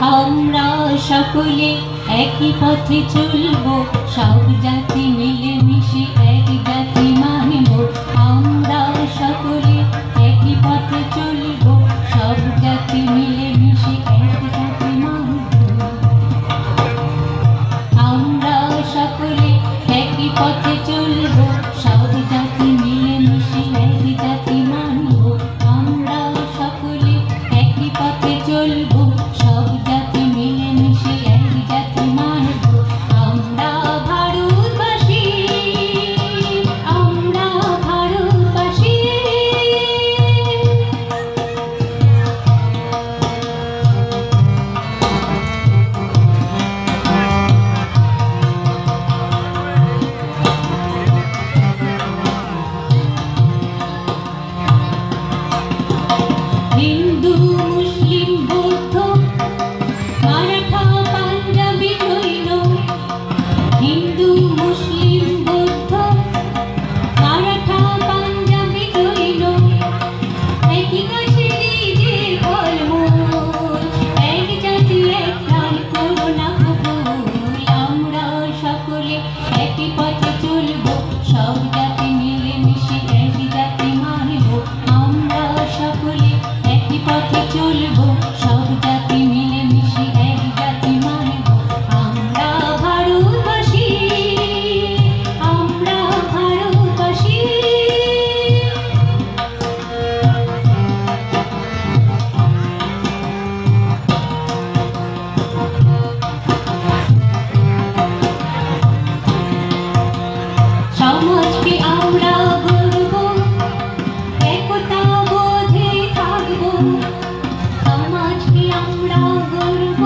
আমরা সকলে একই পথে চলব, সব জাতি মিলে মিশে এক জাতি মানব। আমরা সকলে একই পথে চলব, সব জাতি মিলে মিশে এক জাতি মানব। আমরা সকলে একই পথে চলব, সব জাতি মিলে মিশে এক জাতি মানব। আমরা সকলে একই পথে চলব, সব জাতি মিলে মিশে এক জাতি মানব। আমরা ভারতবাসী, আমরা ভারতবাসী। হিন্দু মুসলিম বৌদ্ধ মারাঠা পাঞ্জাবি জৈন, হিন্দু মুসলিম বৌদ্ধ মারাঠা পাঞ্জাবি জৈন, একই গাছেরই যে ফলমূল, এক জাতি এক প্রাণ করুণা কবুল। আমরা সকলে একই পথে চলব, সব জাতি মিলে মিশে এক জাতি মানব। আমরা সকলে একই পথে চলব, সব জাতি মিলে মিশে এক জাতি মানব। আমরা ভারতবাসী, আমরা ভারতবাসী। সমাজকে আমরা গড়ব, একতা বোধে থাকব। সমাজকে আমরা গড়ব,